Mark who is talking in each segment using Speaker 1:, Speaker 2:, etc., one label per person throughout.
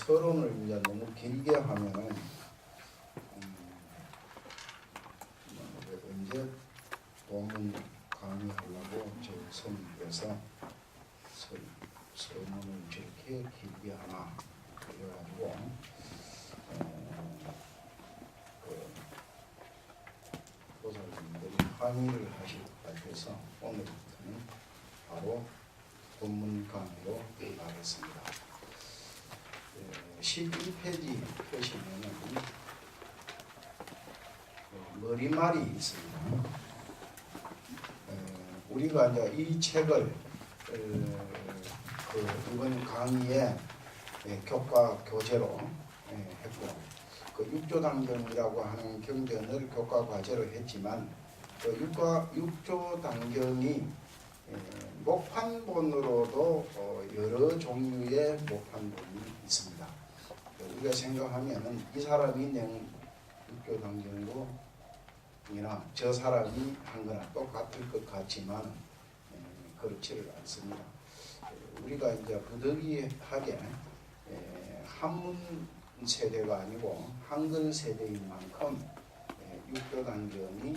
Speaker 1: 서론을 이제 너무 길게 하면은 이제 본문 강의하려고 저 선생님께서 서론을 저렇게 길게 하나 그래가지고 보살님들이 강의를 하실 것 같아서 오늘부터는 바로 본문 강의로 나가겠습니다. 11페이지 보시면은 머리말이 있습니다. 우리가 이제 이 책을 이번 강의에 교과 교재로 했고, 그 육조당경이라고 하는 경전을 교과 과제로 했지만, 그 육조당경이 목판본으로도 여러 종류의 목판본이 있습니다. 우리가 생각하면은 이 사람이 낸 육조당경도 이나 저 사람이 한 거나 똑같을 것 같지만 그렇지를 않습니다. 우리가 이제 부득이하게 한문 세대가 아니고 한글 세대인 만큼 육조당경이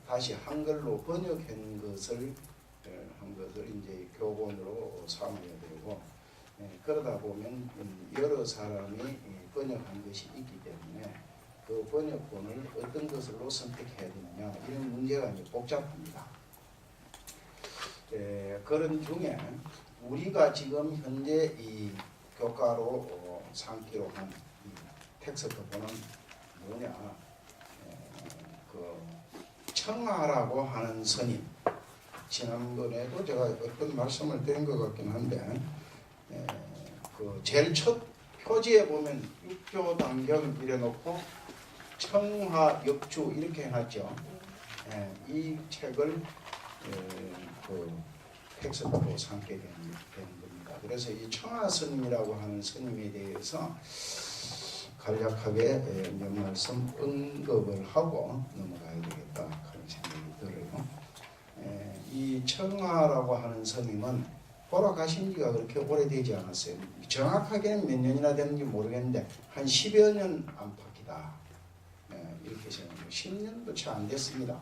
Speaker 1: 다시 한글로 번역한 것을 이제 교본으로 삼아야 되고, 그러다 보면 여러 사람이 번역한 것이 있기 때문에 그 번역본을 어떤 것으로 선택해야 되느냐, 이런 문제가 이제 복잡합니다. 그런 중에 우리가 지금 현재 이 교과로 삼기로 한 텍스트본은 뭐냐, 그 청하라고 하는 스님, 지난번에도 제가 어떤 말씀을 드린 것 같긴 한데, 그 제일 첫 표지에 보면 육조당경 이래놓고 청하역주 이렇게 해놨죠. 이 책을 그 텍스트로 삼게 되는 겁니다. 그래서 이 청하 스님이라고 하는 스님에 대해서 간략하게 몇 말씀 언급을 하고 넘어가야 되겠다 그런 생각이 들어요. 이 청하라고 하는 스님은 돌아가신 지가 그렇게 오래되지 않았어요. 정확하게는 몇 년이나 됐는지 모르겠는데 한 10여 년 안팎이다. 이렇게 생각해요. 10년도 채 안 됐습니다.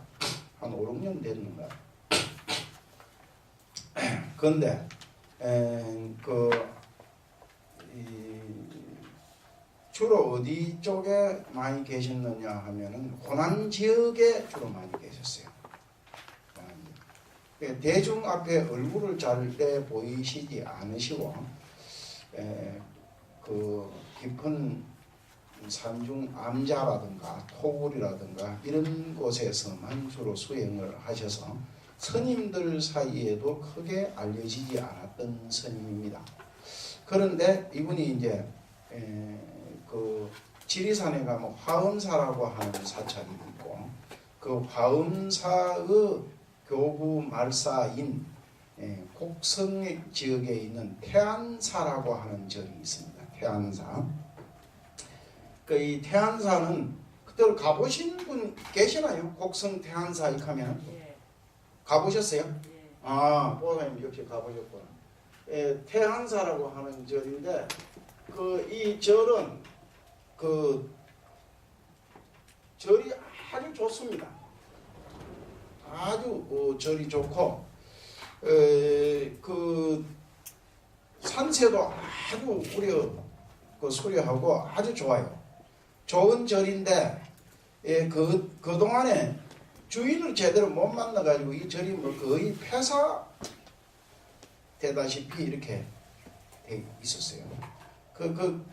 Speaker 1: 한 5, 6년 됐는가. 그런데 주로 어디 쪽에 많이 계셨느냐 하면은 호남 지역에 주로 많이 계셨어요. 대중 앞에 얼굴을 잘 때 보이시지 않으시고, 그 깊은 산중 암자라든가 토굴이라든가 이런 곳에서만 주로 수행을 하셔서 스님들 사이에도 크게 알려지지 않았던 스님입니다. 그런데 이분이 이제 그 지리산에 가면 화엄사라고 하는 사찰이 있고, 그 화엄사의 교구 말사인 곡성 지역에 있는 태안사라고 하는 절이 있습니다. 태안사. 이 태안사는 그때로 가보신 분 계시나요? 곡성 태안사 이렇게 하면? 예. 가보셨어요? 예. 아, 보사님 역시 가보셨구나. 태안사라고 하는 절인데, 이 절은 절이 아주 좋습니다. 아주 절이 좋고, 그 산세도 아주 수려하고 아주 좋아요. 좋은 절인데, 그동안에 주인을 제대로 못 만나가지고 이 절이 뭐 거의 폐사되다시피 이렇게 돼 있었어요.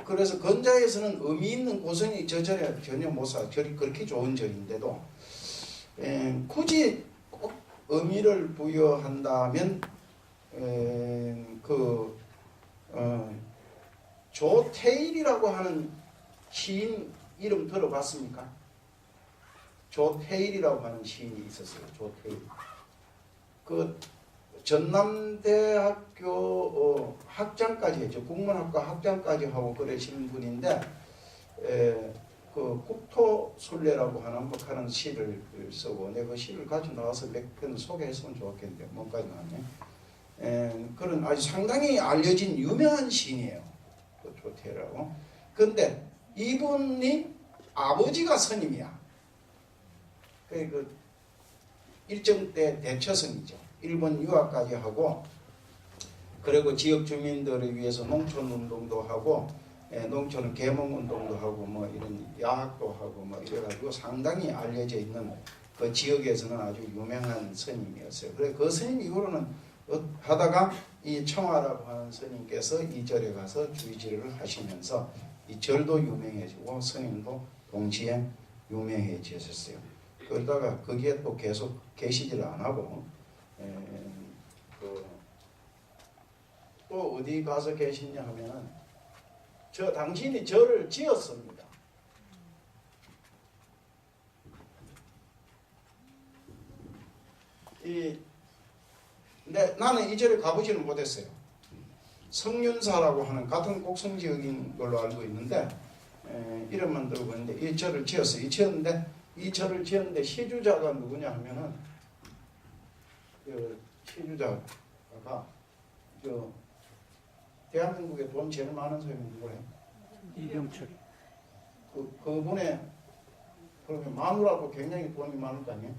Speaker 1: 그래서 건자에서는 의미 있는 고선이 저 절에 전혀 못 사. 절이 그렇게 좋은 절인데도, 굳이 꼭 의미를 부여한다면, 조태일이라고 하는 시인 이름 들어봤습니까? 조태일이라고 하는 시인이 있었어요. 조태일. 그 전남대학교 학장까지 했죠. 국문학과 학장까지 하고 그러시는 분인데, 그 국토순례라고 하는 시를 쓰고, 내가 그 시를 가지고 나와서 몇 편 소개했으면 좋겠는데 뭔까지 나왔네. 그런 아주 상당히 알려진 유명한 시인이에요. 호텔이라고. 근데 이분이 아버지가 스님이야. 그 일정 때 대처성이죠. 일본 유학까지 하고, 그리고 지역 주민들을 위해서 농촌 운동도 하고, 농촌 계몽 운동도 하고, 뭐 이런 야학도 하고, 뭐 이래가지고 상당히 알려져 있는 그 지역에서는 아주 유명한 스님이었어요. 그래 그 스님 이후로는 하다가 이 청하라고 하는 스님께서 이 절에 가서 주의지를 하시면서 이 절도 유명해지고 스님도 동시에 유명해지셨어요. 그러다가 거기에 또 계속 계시지를 안 하고 또 어디 가서 계시냐 하면은 당신이 절을 지었습니다. 나는 이 절에 가보지는 못했어요. 성윤사라고 하는 같은 곡성 지역인 걸로 알고 있는데 이름만 들어보는데 이 절을 지었어요. 이 절을 지었는데 시주자가 누구냐 하면은 그 시주자가 대한민국에 돈 제일 많은 사람이 누구예요?
Speaker 2: 이병철.
Speaker 1: 그분의 그러면 마누라도 굉장히 돈이 많을 거 아니에요?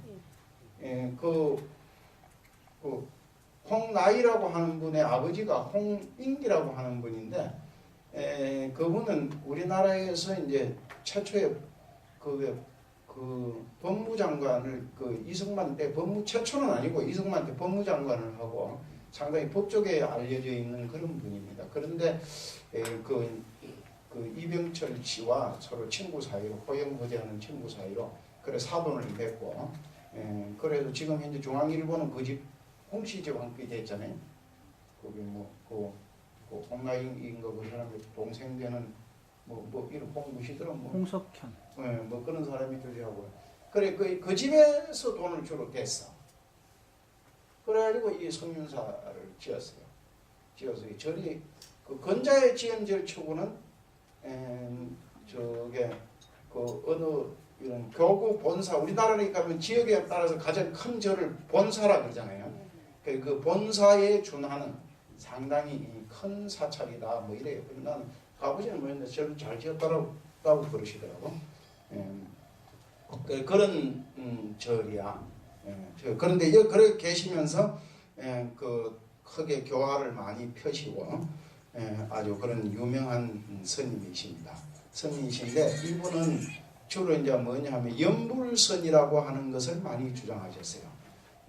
Speaker 1: 홍나이라고 하는 분의 아버지가 홍인기라고 하는 분인데, 그분은 우리나라에서 이제 최초의 그 법무장관을 이승만 때 최초는 아니고 이승만 때 법무장관을 하고 상당히 법조계에 알려져 있는 그런 분입니다. 그런데 그 이병철 씨와 서로 친구 사이로 호영호재하는 친구 사이로 그래 사돈을 맺고, 그래도 지금 현재 중앙일보는 그 집 홍씨 집 함께 됐잖아요. 거기 홍나인인가 그 사람의 동생 되는 이런 홍무시더라
Speaker 2: 홍석현.
Speaker 1: 뭐 그런 사람이 주지하고 그래 그 집에서 돈을 주로 댔어. 그래가지고 이 성윤사를 지었어요. 지어서 이 절이 그 건자의 지은 절 치고는 저게 어느 이런 교구 본사 우리나라에 가면 지역에 따라서 가장 큰 절을 본사라 그러잖아요. 그 본사에 준하는 상당히 큰 사찰이다 뭐 이래요. 난 가보지는 못했는데 절을 잘 지었다고 그러시더라고. 그런 절이야. 그런데 그렇게 계시면서 크게 교화를 많이 펴시고 아주 그런 유명한 스님이십니다. 스님이신데 이분은 주로 이제 뭐냐 하면 연불선이라고 하는 것을 많이 주장하셨어요.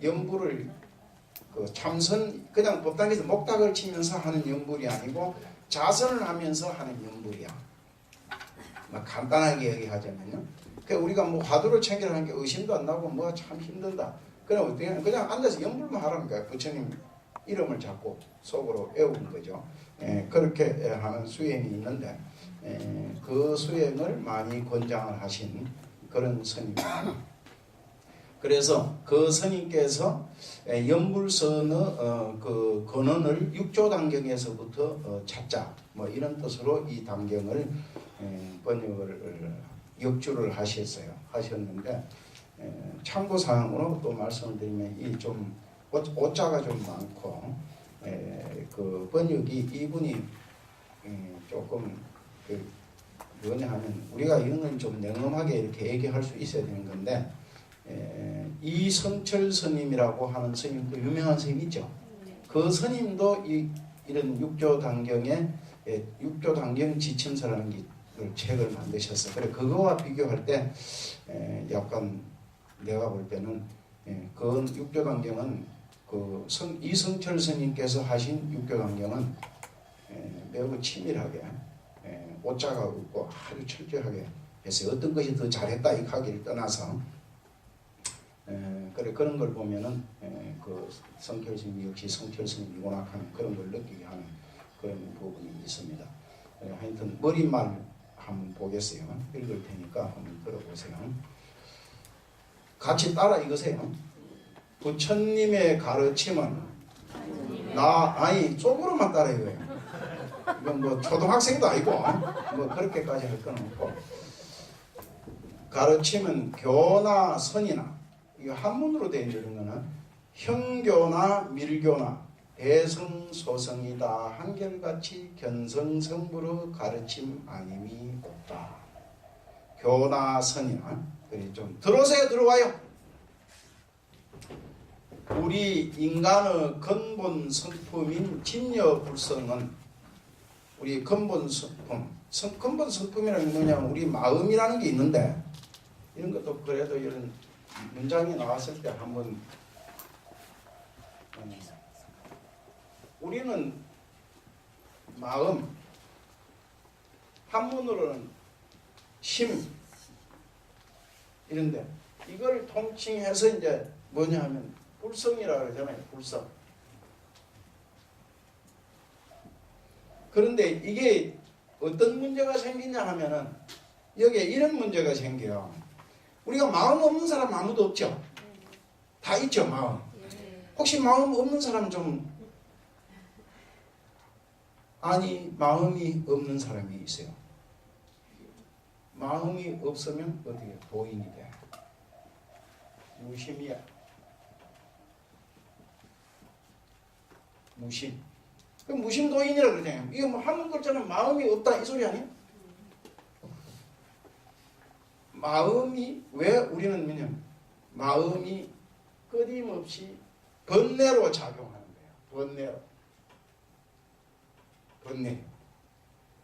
Speaker 1: 연불을 참선 그냥 법당에서 목탁을 치면서 하는 연불이 아니고 자선을 하면서 하는 연불이야. 간단하게 얘기하자면요. 우리가 화두를 챙기라는 게 의심도 안 나고 참 힘들다. 그냥 앉아서 연불만 하라는 거야. 부처님 이름을 잡고 속으로 외우는 거죠. 그렇게 하는 수행이 있는데 그 수행을 많이 권장을 하신 그런 스님입니다. 그래서 그 스님께서 연불선의 그 근원을 육조단경에서부터 찾자 이런 뜻으로 이 단경을 번역을 역주를 하셨는데 참고사항으로 또 말씀을 드리면 이 좀 오자가 좀 많고 그 번역이 이분이 조금 뭐냐 하면 우리가 이런 건 좀 냉엄하게 이렇게 얘기할 수 있어야 되는 건데 이성철 스님이라고 하는 스님, 그 유명한 스님 있죠. 그 스님도 이런 육조단경에 육조단경 지침서라는 책을 만드셨어. 그래 그거와 비교할 때 약간 내가 볼 때는 그 육조단경은 이성철 스님께서 하신 육조단경은 매우 치밀하게 오자가 없고 아주 철저하게 해서 어떤 것이 더 잘했다 이 하기를 떠나서 그런 걸 보면은 그 성철 스님 역시 성철 스님이구나 하는 그런 걸 느끼게 하는 그런 부분이 있습니다. 하여튼 머릿말 한번 보겠어요. 읽을 테니까 한번 들어보세요. 같이 따라 읽으세요. 부처님의 가르침은 아니 쪽으로만 따라 읽어요. 이건 초등학생도 아니고 그렇게까지 할 건 없고 가르침은 교나 선이나 이거 한문으로 되어 있는 거는 형교나 밀교나 대성소성이다. 한결같이 견성성부의 가르침 아님이 없다. 교나 선이나 좀 들어오세요. 들어와요. 우리 인간의 근본 성품인 진여불성은 우리 근본 성품, 근본 성품이라는 게 뭐냐면 우리 마음이라는 게 있는데 이런 것도 그래도 이런 문장이 나왔을 때 한번 우리는 마음, 한문으로는 심 이런데 이걸 통칭해서 이제 뭐냐 하면 불성이라고 그러잖아요. 불성. 그런데 이게 어떤 문제가 생기냐 하면은 여기에 이런 문제가 생겨요. 우리가 마음 없는 사람 아무도 없죠? 다 있죠, 마음. 혹시 마음 없는 사람 좀 아니 마음이 없는 사람이 있어요. 마음이 없으면 어떻게 도인이 돼? 무심이야. 무심. 그 무심도인이라고 그러잖아요. 이거 뭐 한문 글자는 마음이 없다 이 소리 아니에요? 마음이 왜 우리는 뭐냐면 마음이 끊임없이 번뇌로 작용하는 거예요. 번뇌로. 번뇌.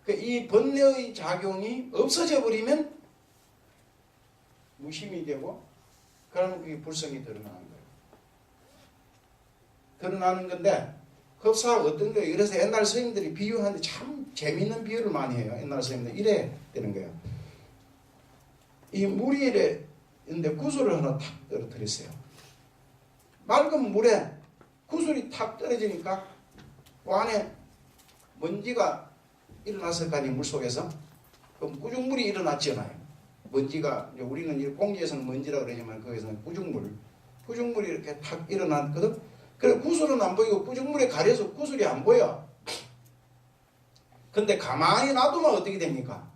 Speaker 1: 이 번뇌의 작용이 없어져 버리면 무심이 되고 그러면 그게 불성이 드러나는 거예요. 드러나는 건데 흡사가 어떤 거예요? 그래서 옛날 스님들이 비유하는데 참 재밌는 비유를 많이 해요. 옛날 스님들 이래 되는 거예요. 이 물이 이래 있는데 구슬을 하나 탁 떨어뜨렸어요. 맑은 물에 구슬이 탁 떨어지니까 그 안에 먼지가 일어났을 거 아니에요. 물속에서. 그럼 꾸중물이 일어났잖아요. 먼지가 우리는 공기에서는 먼지라고 그러지만 거기서는 꾸중물이 이렇게 탁 일어났거든. 그래 구슬은 안 보이고 꾸중물에 가려서 구슬이 안 보여. 근데 가만히 놔두면 어떻게 됩니까?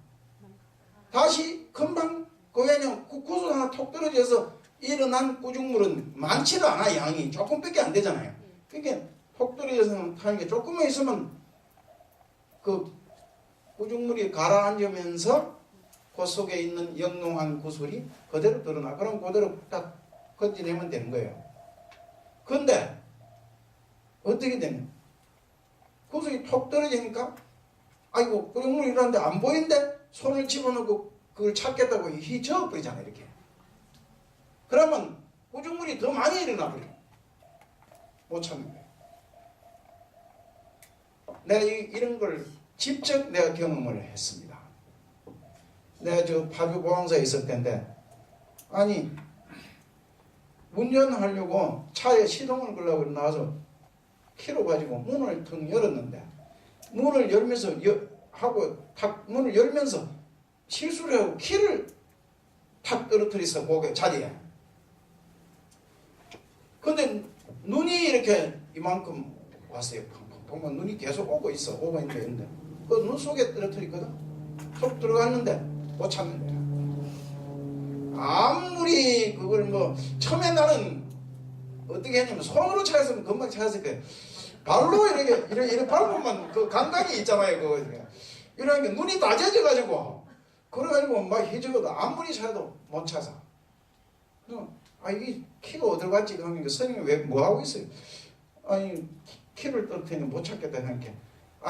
Speaker 1: 다시 금방 그냥 구슬 하나 톡 떨어져서 일어난 꾸중물은 많지도 않아. 양이 조금밖에 안 되잖아요. 그러니까 톡 떨어져서 타는 게 조금만 있으면 그 꾸중물이 가라앉으면서 그 속에 있는 영롱한 구슬이 그대로 드러나. 그럼 그대로 딱 건져내면 되는 거예요. 근데 어떻게 되냐? 구슬이 톡 떨어지니까 아이고 꾸중물이 일어났는데 안 보이는데 손을 집어넣고 그걸 찾겠다고 휘저어버리잖아요. 이렇게. 그러면 꾸중물이 더 많이 일어나 버려요. 못 찾는 거예요. 내가 이런 걸 직접 내가 경험을 했습니다. 내가 저 파주 보항사에 있을 때인데 아니 운전하려고 차에 시동을 걸려고 나와서 키로 가지고 문을 腾 열었는데 문을 열면서 문을 열면서 실수를 하고 키를 탁 떨어뜨렸어. 거기 자리에. 근데 눈이 이렇게 이만큼 왔어요. 펑펑 눈이 계속 오고 있는데 그 눈 속에 떨어뜨렸거든. 속 들어갔는데 못 찾는 거야. 아무리 그걸 뭐 처음에 나는 어떻게 했냐면 손으로 찾았으면 금방 찾았을 거예요. 발로 이렇게 밟으면 그 감각이 있잖아요. 그거 이러니까 눈이 다 젖어가지고 그래가지고 막 휘저어도 아무리 찾아도 못 찾아. 이게 키가 어디로 갔지? 하니까 스님이 왜 뭐 하고 있어요? 아니 키를 떨어뜨리니 못 찾겠다 하니까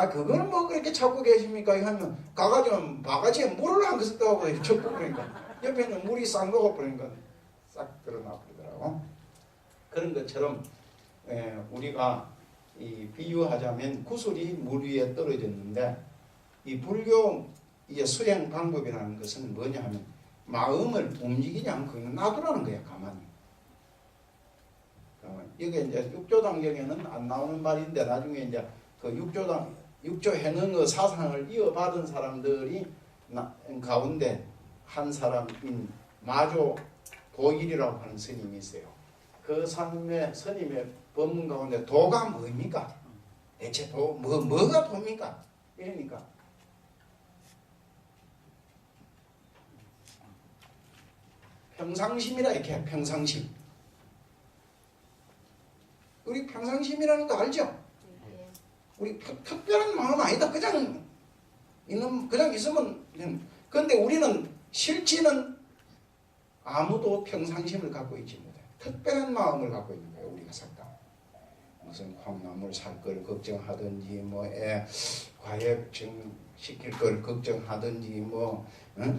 Speaker 1: 그걸 뭐 그렇게 찾고 계십니까? 하면 가가지고 바가지에 물을 한 그릇 떠가고 젖고 그러니까 옆에 있는 물이 싹 녹아버리니까 싹 드러나 버리더라고. 그런 것처럼 우리가 비유하자면 구슬이 물 위에 떨어졌는데 이 불교 이제 수행 방법이라는 것은 뭐냐 하면 마음을 움직이지 않고 그냥 놔두라는 거야. 가만히. 이게 이제 육조당경에는 안 나오는 말인데 나중에 이제 그 육조 해능의 사상을 이어받은 사람들이 가운데 한 사람인 마조 도일이라고 하는 스님이 있어요. 그 스님의 법문 가운데 도가 뭡니까? 대체 뭐가 도입니까? 이러니까 평상심이라 이렇게 평상심. 우리 평상심이라는 거 알죠? 우리 특별한 마음 아니다. 그냥 있으면 그런데 우리는 실제는 아무도 평상심을 갖고 있지 못해. 특별한 마음을 갖고 있는 거예요. 우리가 살다. 무슨 콩나물 살 걸 걱정하든지 뭐 애 과외증 시킬 걸 걱정하든지 뭐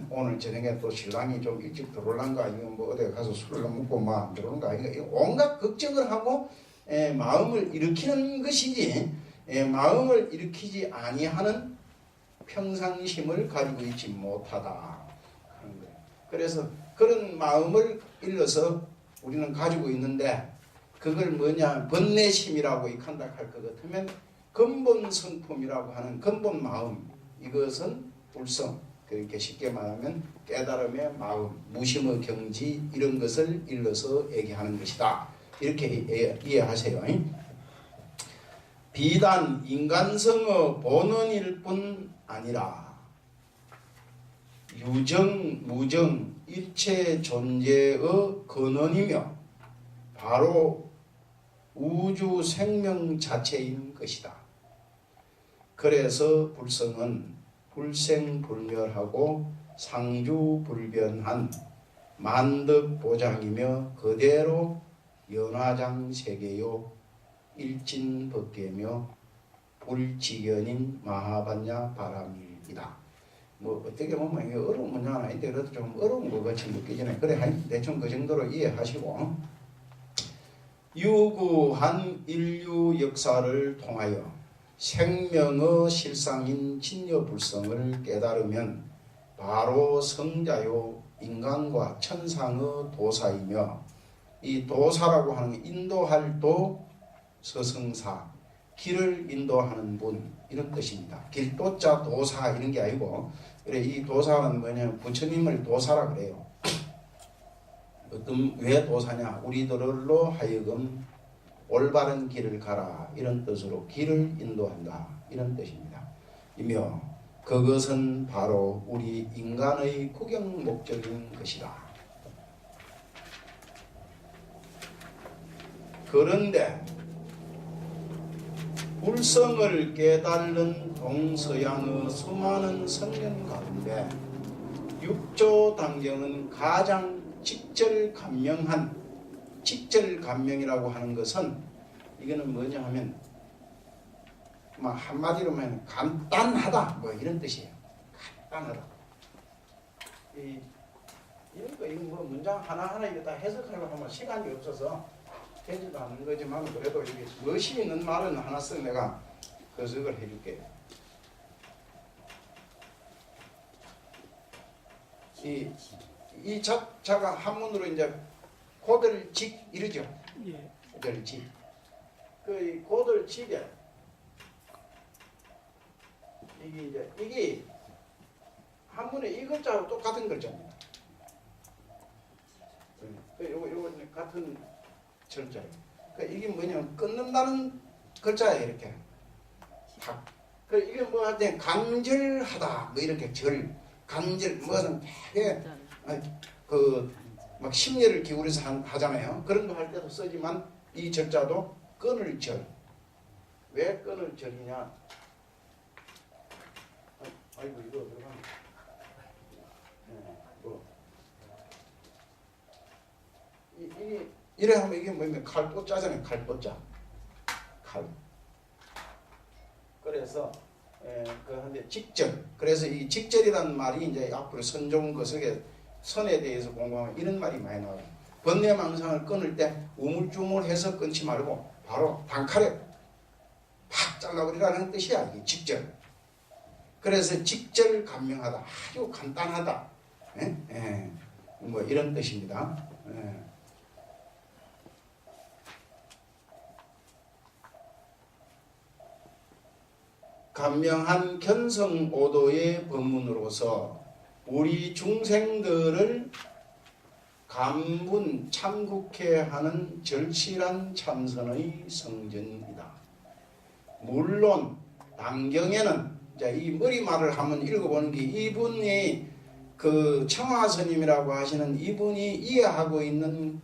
Speaker 1: 오늘 저녁에 또 신랑이 좀 일찍 들어올란 거 아니면 뭐 어디 가서 술을 먹고 뭐 안 들어오는 거 아니가. 온갖 걱정을 하고 마음을 일으키는 것이지 마음을 일으키지 아니하는 평상심을 가지고 있지 못하다 하는 거예요. 그래서 그런 마음을 일러서 우리는 가지고 있는데 그걸 뭐냐 번뇌심이라고 익한다 할 것 같으면 근본 성품이라고 하는 근본 마음 이것은 불성 그렇게 쉽게 말하면 깨달음의 마음 무심의 경지 이런 것을 일러서 얘기하는 것이다 이렇게 이해하세요. 비단 인간성의 본원일 뿐 아니라 유정 무정 일체 존재의 근원이며 바로 우주 생명 자체인 것이다. 그래서 불성은 불생불멸하고 상주불변한 만득보장이며 그대로 연화장 세계요 일진법계며 불지견인 마하반야 바람일이다. 뭐 어떻게 보면 이게 어려운 문제는 아닌데 그래도 좀 어려운 것 같이 느껴지네. 그래 대충 그 정도로 이해하시고 유구한 인류 역사를 통하여 생명의 실상인 진여불성을 깨달으면 바로 성자요 인간과 천상의 도사이며 이 도사라고 하는 인도할 도 서성사 길을 인도하는 분 이런 뜻입니다. 길도자 도사 이런 게 아니고 그래 이 도사는 뭐냐면 부처님을 도사라 그래요. 어떤 왜 도사냐 우리들로 하여금 올바른 길을 가라 이런 뜻으로 길을 인도한다 이런 뜻입니다. 이며 그것은 바로 우리 인간의 구경 목적인 것이다. 그런데 불성을 깨달는 동서양의 수많은 성년 가운데 육조당경은 가장 직절감명이라고 하는 것은 이거는 뭐냐 하면 막 한마디로 하면 간단하다 뭐 이런 뜻이에요. 간단하다. 이거 뭐 문장 하나하나 이거 다 해석하려고 하면 시간이 없어서 되지도 않는 거지만 그래도 이게 멋이 있는 말은 하나 씩 내가 해석을 해줄게요. 이 자가 한문으로 이제 고들직 이러죠.
Speaker 2: 예.
Speaker 1: 고들직. 그 고들직에 이게 한문에 이 글자하고 똑같은 글자입니다. 요거 같은 철자예요. 그러니까 이게 뭐냐면 끊는다는 글자예요. 이렇게 탁. 그 이게 뭐 할 때 간절하다 뭐 이렇게 간절 뭐는 되게 막 심려를 기울여서 하잖아요. 그런 거 할 때도 쓰지만 이 절자도 끊을 절. 왜 끊을 절이냐? 아이고 이거 들어가. 이게 이래 하면 이게 뭐냐면 칼도자잖아요. 칼도자. 칼. 그래서 그런데 직절. 그래서 이 직절이라는 말이 이제 앞으로 선종 거석에 선에 대해서 공부하면 이런 말이 많이 나와요. 번뇌망상을 끊을 때 우물쭈물해서 끊지 말고 바로 단칼에 팍 잘라버리라는 뜻이야. 이게 직절. 그래서 직절 감명하다. 아주 간단하다. 뭐 이런 뜻입니다. 감명한 견성오도의 법문으로서 우리 중생들을 감분 참국해 하는 절실한 참선의 성전이다. 물론 당경에는 이 머리말을 한번 읽어보는 게 이분이 그 청화스님이라고 하시는 이분이 이해하고 있는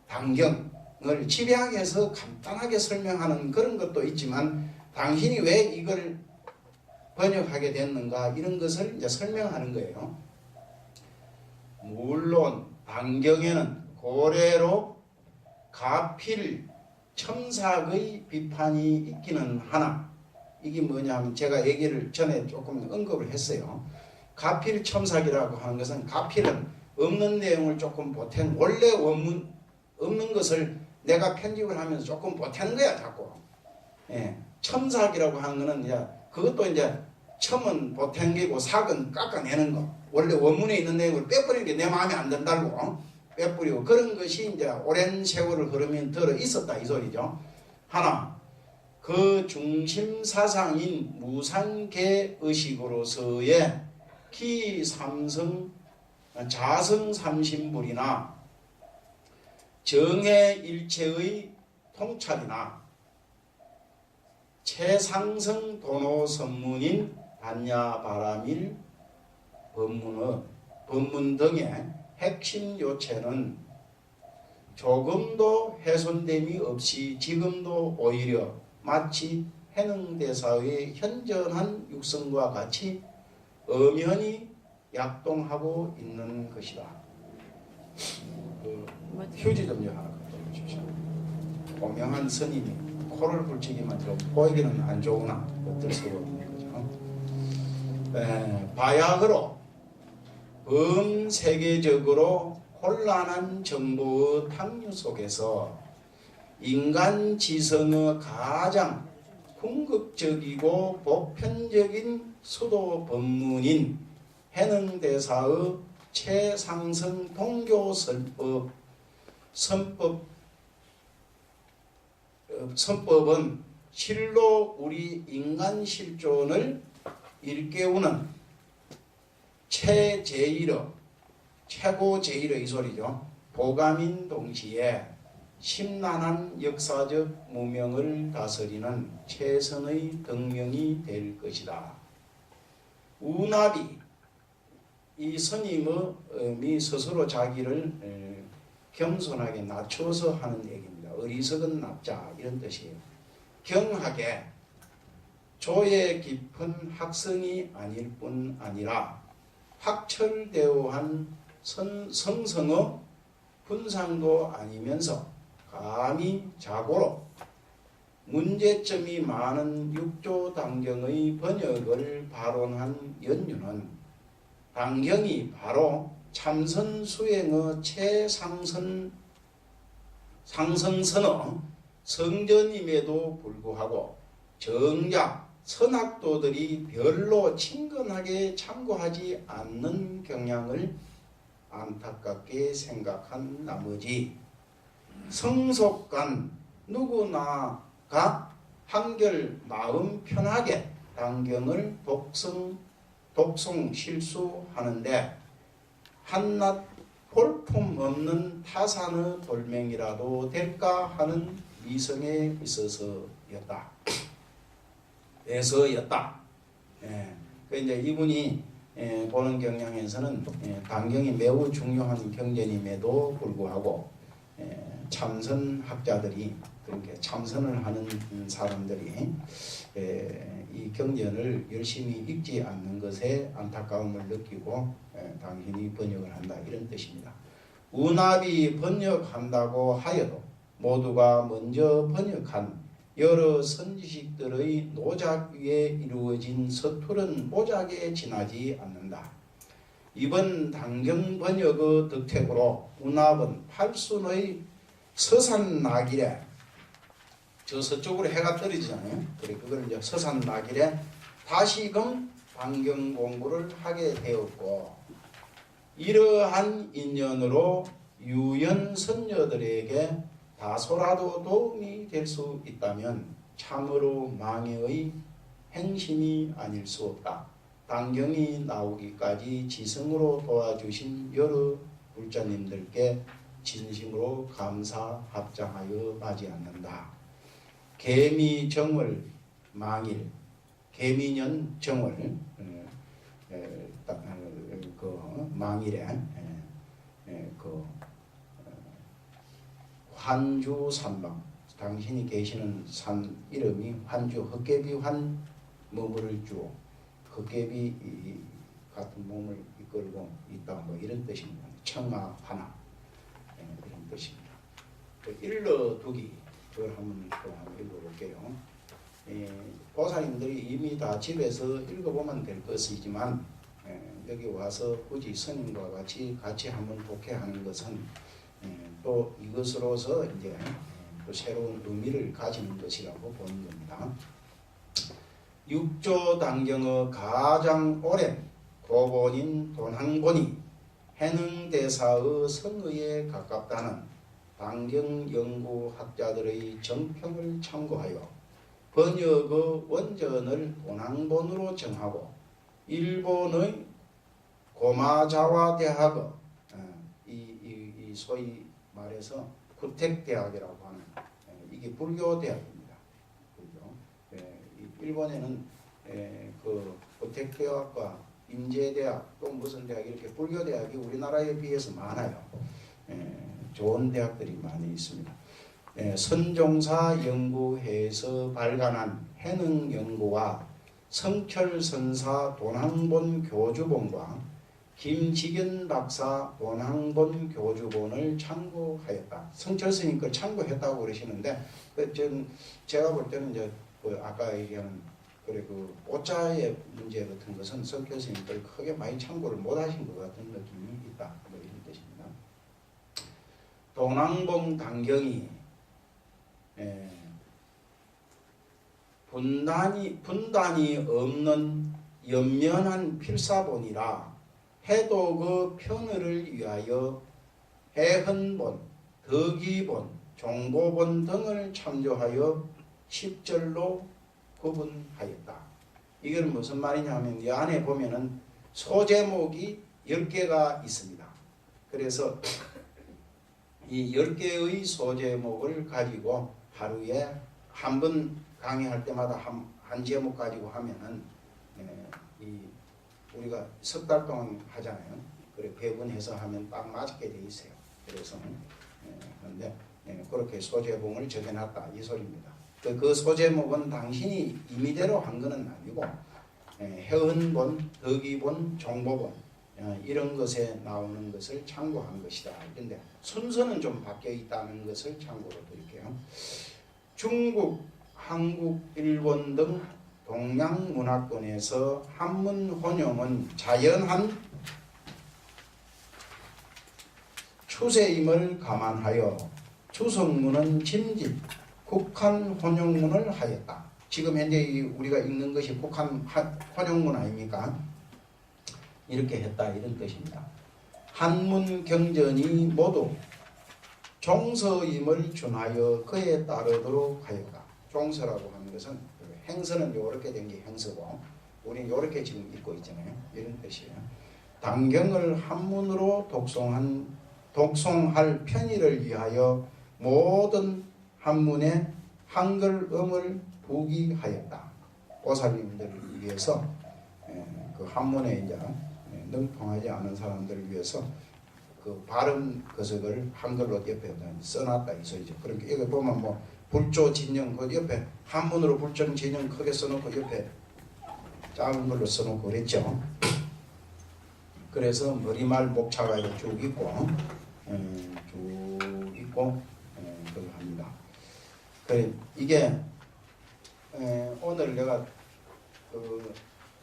Speaker 1: 당경을 집약해서 간단하게 설명하는 그런 것도 있지만 당신이 왜 이걸 번역하게 됐는가 이런 것을 이제 설명하는 거예요. 물론 당경에는 고래로 가필 첨삭의 비판이 있기는 하나 이게 뭐냐면 제가 얘기를 전에 조금 언급을 했어요. 가필 첨삭이라고 하는 것은 가필은 없는 내용을 조금 보탠 원래 원문 없는 것을 내가 편집을 하면서 조금 보태는 거야 자꾸. 예. 첨삭이라고 하는 거는 이제 그것도 이제 첨은 보탠 게고 삭은 깎아내는 거. 원래 원문에 있는 내용을 빼버리는 게 내 마음에 안 든다고 빼버리고 그런 것이 이제 오랜 세월을 흐르면 들어 있었다 이 소리죠. 하나 그 중심 사상인 무상계 의식으로서의 기삼성 자성 삼신불이나 정해 일체의 통찰이나 최상성 도노 선문인 반야바라밀 법문 등의 핵심 요체는 조금도 훼손됨이 없이 지금도 오히려 마치 해능대사의 현존한 육성과 같이 엄연히 약동하고 있는 것이다. 휴지 좀 하나 갖다 주십시오. 고명한 스님이 코를 훌치기만 좀 보이기는 안 좋으나 어쩔 수가 없는 거죠. 바야흐로 범세계적으로 혼란한 정보의 탕류 속에서 인간 지성의 가장 궁극적이고 보편적인 수도 법문인 해능대사의 최상승 통교 선법은 실로 우리 인간 실존을 일깨우는 최고 제일의 이 소리죠. 보감인 동시에 심란한 역사적 무명을 다스리는 최선의 덕명이 될 것이다. 우나비 이 스님이 스스로 자기를 겸손하게 낮춰서 하는 얘기입니다. 어리석은 납자 이런 뜻이에요. 경하게 조예 깊은 학성이 아닐 뿐 아니라 학철대오한 성성의 훈상도 아니면서 감히 자고로 문제점이 많은 육조당경의 번역을 발언한 연유는 당경이 바로 참선 수행의 상승선의 성전임에도 불구하고 정작 선악도들이 별로 친근하게 참고하지 않는 경향을 안타깝게 생각한 나머지 성속간 누구나가 한결 마음 편하게 당경을 독송 실수하는데 한낱 볼품 없는 타산의 돌멩이라도 될까 하는 이성에 있어서였다. 그 이제 이분이 보는 경향에서는 당경이 매우 중요한 경전임에도 불구하고 참선학자들이 그렇게 참선을 하는 사람들이 이 경전을 열심히 읽지 않는 것에 안타까움을 느끼고 당신이 번역을 한다 이런 뜻입니다. 운합이 번역한다고 하여도 모두가 먼저 번역한 여러 선지식들의 노작 위에 이루어진 서투른 모작에 지나지 않는다. 이번 당경 번역의 덕택으로 운합은 팔순의 서산나길에 저 서쪽으로 해가 떨어지잖아요. 그래 그걸 이제 서산나길에 다시금 당경 공부를 하게 되었고 이러한 인연으로 유연 선녀들에게 다소라도 도움이 될 수 있다면 참으로 망해의 행심이 아닐 수 없다. 당경이 나오기까지 지성으로 도와주신 여러 불자님들께 진심으로 감사 합장하여 마지 않는다. 개미정월 망일 개미년 정월 그 망일에 그 환주 삼방 당신이 계시는 산 이름이 환주 헛개비 환 머무를 주 헛개비 같은 몸을 이끌고 있다 뭐 이런 뜻입니다. 청아 환하 이런 뜻입니다. 일러두기 그걸 한번 읽어볼게요. 보살님들이 이미 다 집에서 읽어보면 될 것이지만 여기 와서 굳이 스님과 같이 한번 독해하는 것은 또 이것으로서 이제 또 새로운 의미를 가지는 것이라고 보는 겁니다. 육조 당경의 가장 오랜 고본인 돈항본이 해능대사의 성의에 가깝다는 당경연구학자들의 정평을 참고하여 번역의 원전을 돈항본으로 정하고 일본의 고마자와 대학의 이 소위 말해서 구택대학이라고 하는 이게 불교 대학입니다. 그죠? 일본에는 그 구택대학과 임제대학 또 무슨 대학 이렇게 불교 대학이 우리나라에 비해서 많아요. 좋은 대학들이 많이 있습니다. 선종사 연구회에서 발간한 해능연구와 성철선사 돈항본 교주본과 김직연 박사 돈항본 교주본을 참고하였다. 성철스님 걸 참고했다고 그러시는데 제가 볼 때는 이제 아까 얘기하는 그 오자의 문제 같은 것은 성철스님 걸 크게 많이 참고를 못하신 것 같은 느낌이 있다. 뭐 이런 뜻입니다. 돈항본 당경이 분단이 없는 연면한 필사본이라 해독의 편의를 위하여 해헌본, 덕이본, 종보본 등을 참조하여 10절로 구분하였다. 이건 무슨 말이냐면 이 안에 보면은 소제목이 10개가 있습니다. 그래서 이 10개의 소제목을 가지고 하루에 한 번 강의할 때마다 한 제목 가지고 하면은 우리가 석 달 동안 하잖아요. 그래 배분해서 하면 딱 맞게 돼 있어요. 그래서 그런데 그렇게 소제목을 적여놨다 이 소리입니다. 그 소제목은 당신이 임의대로 한 것은 아니고 해헌본, 덕이본, 종보본 이런 것에 나오는 것을 참고한 것이다. 그런데 순서는 좀 바뀌어 있다는 것을 참고로 드릴게요. 중국, 한국, 일본 등 동양 문화권에서 한문 혼용은 자연한 추세임을 감안하여 추성문은 침집, 국한 혼용문을 하였다. 지금 현재 우리가 읽는 것이 국한 혼용문 아닙니까? 이렇게 했다 이런 뜻입니다. 한문 경전이 모두 종서임을 준하여 그에 따르도록 하였다. 종서라고 하는 것은 행서는 이렇게 된 게 행서고 우리는 이렇게 지금 읽고 있잖아요. 이런 뜻이에요. 당경을 한문으로 독송할 편의를 위하여 모든 한문에 한글음을 부기하였다. 보살님들을 위해서 그 한문에 이제 능통하지 않은 사람들을 위해서 그 발음 거석을 한글로 옆에 써놨다 이 소리죠. 그러니까 여기 보면 뭐 불조 진영 그 옆에 한문으로 불조 진영 크게 써놓고 옆에 작은 걸로 써놓고 그랬죠. 그래서 머리말 목차가 이렇게 쭉 있고 그걸 합니다. 이게 오늘 내가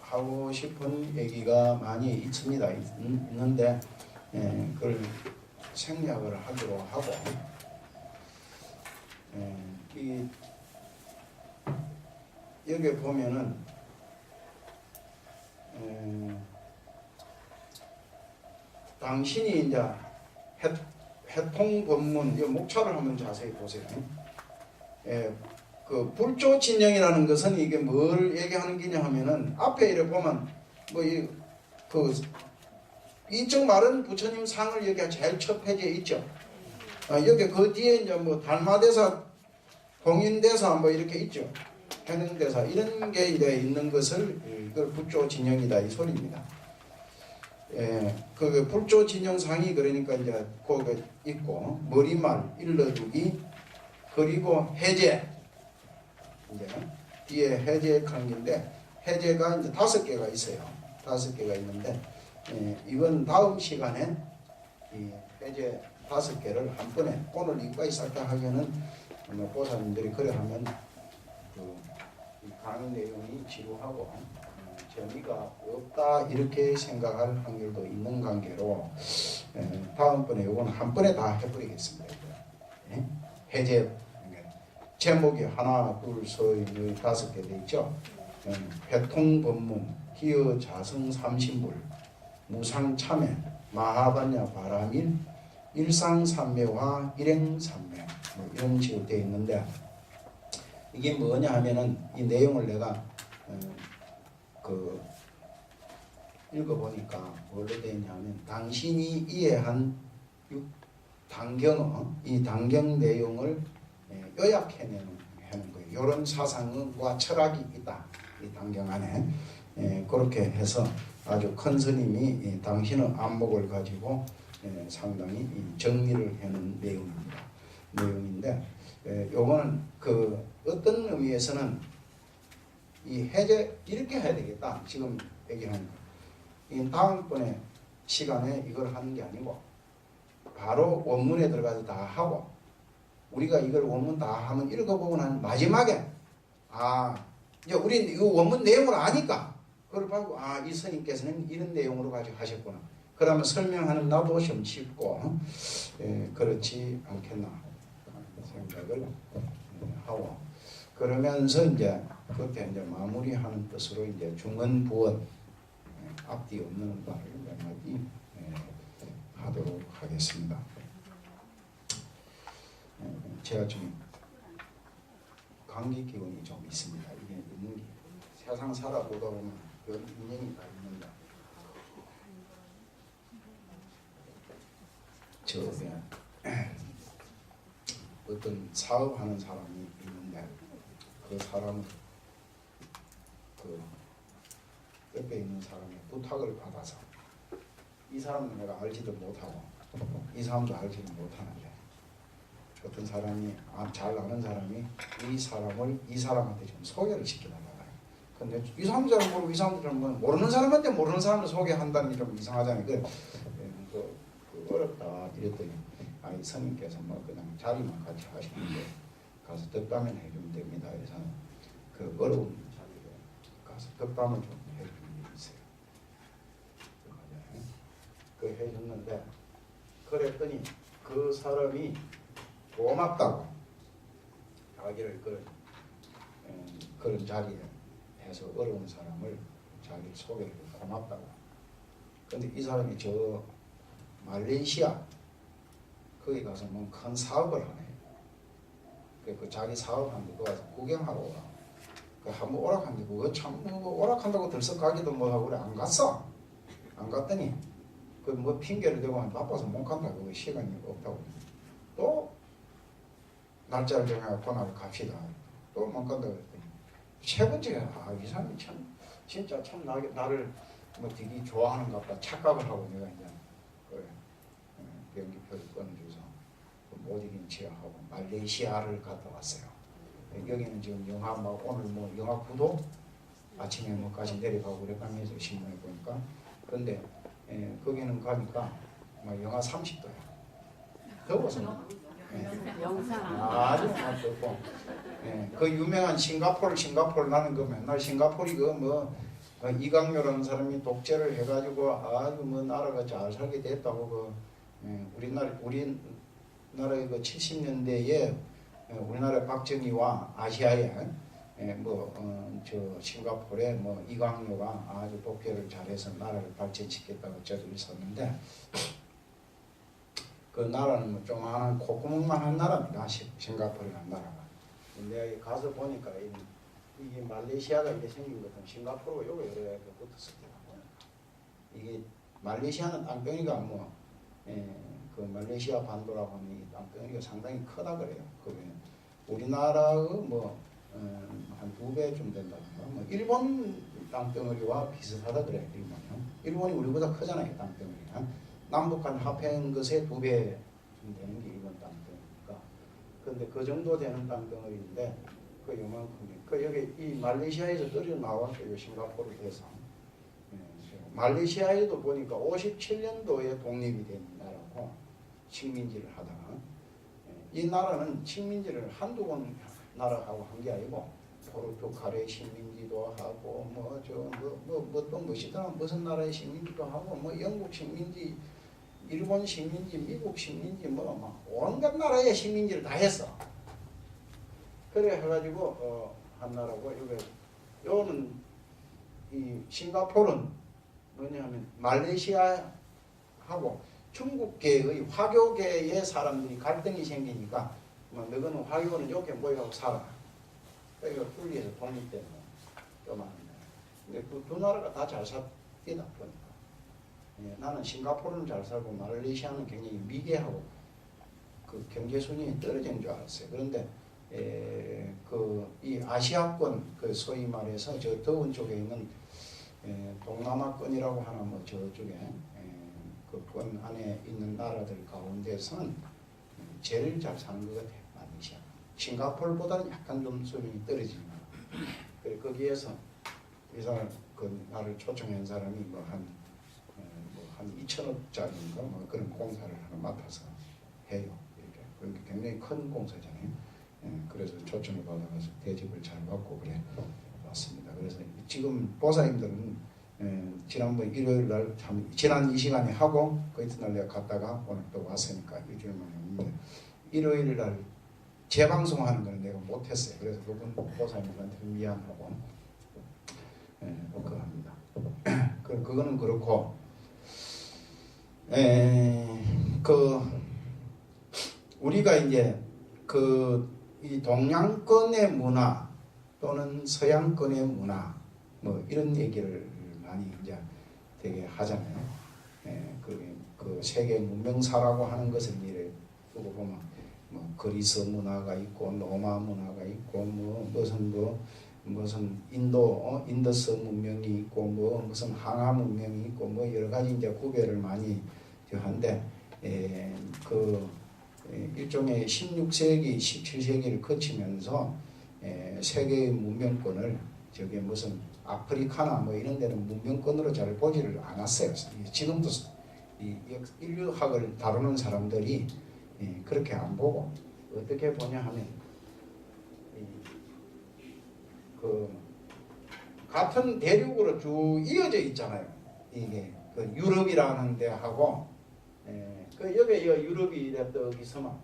Speaker 1: 하고 싶은 얘기가 많이 있습니다. 있는데 그걸 생략을 하기로 하고 여기 보면은 당신이 이제 해통 법문 이 목차를 한번 자세히 보세요. 그 불조 진영이라는 것은 이게 뭘 얘기하는 기냐 하면은 앞에 이렇게 보면 뭐 이쪽 말은 부처님 상을 여기가 제일 첫 페이지에 있죠. 여기 그 뒤에 이제 뭐 달마대사, 공인대사 뭐 이렇게 있죠. 해능대사 이런 게 이제 있는 것을 이걸 불조 진영이다 이 소리입니다. 그 불조 진영상이 그러니까 이제 거기 있고 머리말 일러두기 그리고 해제. 이제 뒤에 해제 관계인데 해제가 이제 5개가 있어요. 5개가 있는데 이번 다음 시간에 이 해제 5개를 한 번에 오늘 이까지 싹 다 하기에는 보사님들이 그래 하면 이 강의 내용이 지루하고 재미가 없다 이렇게 생각할 확률도 있는 관계로 다음번에 이거는 한 번에 다 해버리겠습니다. 해제 제목이 하나, 둘, 셋, 넷, 5개 돼 있죠. 회통법문, 기여 자성 삼신불, 무상참회, 마하반야 바라밀, 일상삼매와 일행삼매 뭐 이런 식으로 되어 있는데 이게 뭐냐 하면은 이 내용을 내가 읽어보니까 뭘로 되어 있냐면 당신이 이해한 단경어 이 단경 내용을 요약해내는 거예요. 이런 사상과 철학이 있다. 이 단경 안에 그렇게 해서 아주 큰 스님이 당신의 안목을 가지고 상당히 정리를 해놓은 내용인데 요거는 어떤 의미에서는 이 해제 이렇게 해야 되겠다. 지금 얘기하는 거. 이 다음번에 시간에 이걸 하는 게 아니고 바로 원문에 들어가서 다 하고 우리가 이걸 원문 다 하면 읽어보고 난 마지막에 이제 우리 이 원문 내용을 아니까 그걸 보고 이 스님께서는 이런 내용으로 가지고 하셨구나. 그러면 설명하는 나도 좀 쉽고 그렇지 않겠나 생각을 하고 그러면서 이제 그때 이제 마무리하는 뜻으로 이제 중언부언 앞뒤 없는 말을 몇 마디 하도록 하겠습니다. 제가 좀 감기 기운이 좀 있습니다. 이게 있는 게 세상 살아보다 보면 별 인연이 다 있는다. 어떤 사업하는 사람이 있는데 그 사람은 옆에 있는 사람의 부탁을 받아서 이 사람은 내가 알지도 못하고 이 사람도 알지도 못하는데 어떤 사람이 잘 아는 사람이 이 사람을 이 사람한테 좀 소개를 시켜달라고 해요. 근데 이 사람 잘 모르고 이 사람 잘 모르는 사람한테 모르는 사람을 소개한다는 게 좀 이상하잖아요. 어렵다 이랬더니 이 스님께서 뭐 그냥 자리만 같이 하시는데 가서 덕담을 해주면 됩니다. 그래서 그 어려운 자리에 가서 덕담을 좀 해주는 게 있어요. 그 해줬는데 그랬더니 그 사람이 고맙다고 자기를 그런 자리에 해서 어려운 사람을 자기를 소개해 고맙다고. 근데 이 사람이 저 말레이시아 거기 가서 뭐 큰 사업을 하네. 그 자기 사업하는데 거기 가서 구경하러 오라. 그 한번 오락한데 그거 참 오락한다고 들썩 가기도 뭐하고 그래 안 갔어. 안 갔더니 그 뭐 핑계를 대고 바빠서 못 간다고 시간이 없다고. 또 날짜를 정해갖고 나를 갑시다. 또 못 간다고 그랬더니 세 번째 이 사람이 참 진짜 참 나를 뭐 되게 좋아하는가 보다 착각을 하고 내가 이제 비행기표를 끊어줘서 못 이긴 체하고 말레이시아를 갔다 왔어요. 여기는 지금 영하 막 오늘 뭐 영하 9도 아침에 뭐까지 내려가고 그랬다면서 신문에 보니까 근데 거기는 가니까 막 영하 30도야. 더워서
Speaker 3: 영상
Speaker 1: 아주 덥고 그 유명한 싱가포르 나는 그 맨날 싱가포르이 이강료라는 사람이 독재를 해가지고 아주 뭐 나라가 잘 살게 됐다고 우리나라의 그 70년대에 우리나라 박정희와 아시아에 저 싱가포르에 이강료가 아주 독재를 잘해서 나라를 발전시켰다고 저도 있었는데 그 나라는 조그마한 콧구멍만한 나라입니다. 싱가포르라는 나라가. 근데 가서 보니까 이게 말레이시아가 이렇게 생긴 것은 싱가포르가 여기 이렇게 붙었을 때라고. 이게 말레이시아는 땅덩이가 그 말레이시아 반도라고 하면 이 땅덩이가 상당히 크다 그래요. 우리나라의 한 2배쯤 된다든가 일본 땅덩어리와 비슷하다 그래요. 일본이 우리보다 크잖아요. 땅덩어리가 남북한 합한 것의 2배쯤 되는 게 일본 땅덩어리니까 근데 그 정도 되는 땅덩어리인데 그 요만큼이. 그 여기 이 말레이시아에서 떨어져 나왔어요. 싱가포르를 해서. 말레이시아에도 보니까 57년도에 독립이 된 나라고 식민지를 하다가 이 나라는 식민지를 한두 번 나라하고 한 게 아니고 포르투갈의 식민지도 하고 또 무엇이더라 무슨 나라의 식민지도 하고 뭐 영국 식민지, 일본 식민지, 미국 식민지 막 온갖 나라의 식민지를 다 했어. 그래 해가지고 한 나라고 요는 이 싱가포르는 뭐냐면 말레이시아하고 중국계의 화교계의 사람들이 갈등이 생기니까 뭐 너희는 화교는 이렇게 모여가고 살아. 그러니까 분리해서 독립되는 요만한 나라. 근데 그 두 나라가 다 잘 살다 보니까 나는 싱가포르는 잘 살고 말레이시아는 굉장히 미개하고 그 경제 수준이 떨어진 줄 알았어요. 그런데 이 아시아권 그 소위 말해서 저 더운 쪽에 있는 동남아권이라고 하나 뭐 저쪽에 그 권 안에 있는 나라들 가운데서는 제일 잘 사는 것 같아요. 말레이시아. 싱가포르보다는 약간 좀 수준이 떨어지는 나라. 그래 거기에서 이 사람 그 나를 초청한 사람이 한 2천억짜리인가 뭐 그런 공사를 하나 맡아서 해요. 이렇게 그러니까 굉장히 큰 공사잖아요. 그래서 초청을 받아서 대접을 잘 받고 그래 왔습니다. 그래서 지금 보사님들은 지난번 일요일 날 참 지난 이 시간에 하고 그 이튿날 내가 갔다가 오늘 또 왔으니까 일주일 만에 왔는데 일요일 날 재방송하는 거는 내가 못했어요. 그래서 그분 보사님들한테 미안하고 그럽니다. 그거는 그렇고 우리가 이제 이 동양권의 문화 또는 서양권의 문화 뭐 이런 얘기를 많이 이제 되게 하잖아요. 그 세계 문명사라고 하는 것을 이래 두고 보면 뭐 그리스 문화가 있고 로마 문화가 있고 무슨 인더스 문명이 있고 무슨 항아 문명이 있고 뭐 여러 가지 이제 구별을 많이 한데 일종의 16세기, 17세기를 거치면서 세계의 문명권을 저게 무슨 아프리카나 뭐 이런 데는 문명권으로 잘 보지를 않았어요. 지금도 이 인류학을 다루는 사람들이 그렇게 안 보고 어떻게 보냐 하면 같은 대륙으로 쭉 이어져 있잖아요. 이게 유럽이라는 데하고 여기 유럽이 이래 떡 있으면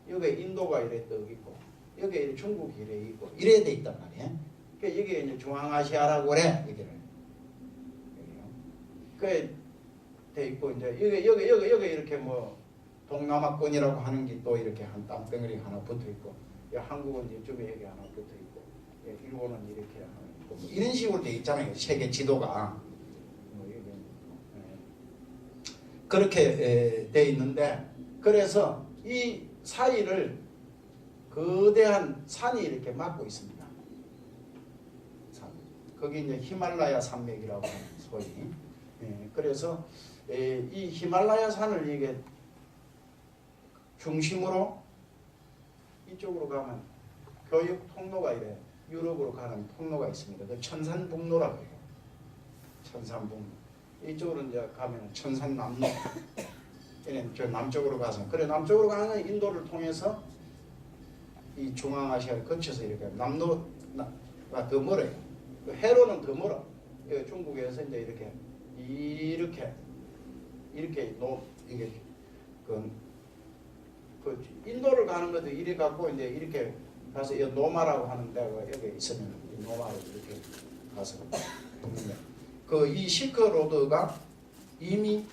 Speaker 1: 여기 인도가 이래 떡 있고 여기 중국이 이래 있고 이래 돼 있단 말이에요. 그러니까 여기 이제 중앙아시아라고 그래 여기를. 그 돼 있고 이제 여기 이렇게 뭐 동남아권이라고 하는 게 또 이렇게 한 땅덩어리 하나 붙어 있고 한국은 이쪽에 여기 하나 붙어 있고 일본은 이렇게 하나 있고 뭐 이런 식으로 돼 있잖아요. 세계 지도가. 그렇게 돼 있는데 그래서 이 사이를 거대한 산이 이렇게 막고 있습니다. 거기 이제 히말라야 산맥이라고 하는 소위. 그래서 이 히말라야 산을 이게 중심으로 이쪽으로 가면 교육 통로가 이래 유럽으로 가는 통로가 있습니다. 그 천산북로라고 해요. 천산북로. 이쪽으로 이제 가면 천산남로. 저 남쪽으로 가서 그래 남쪽으로 가는 인도를 통해서 이 중앙아시아를 거쳐서 이렇게 남로가 더 멀어요. 해로는 더 멀어. 중국에서 이제 이게 인도를 가는 것도 이래 갖고 이제 이렇게 가서 이 노마라고 하는 데가 여기 있으면 이 노마로 이렇게 가서 이 실크로드가 이미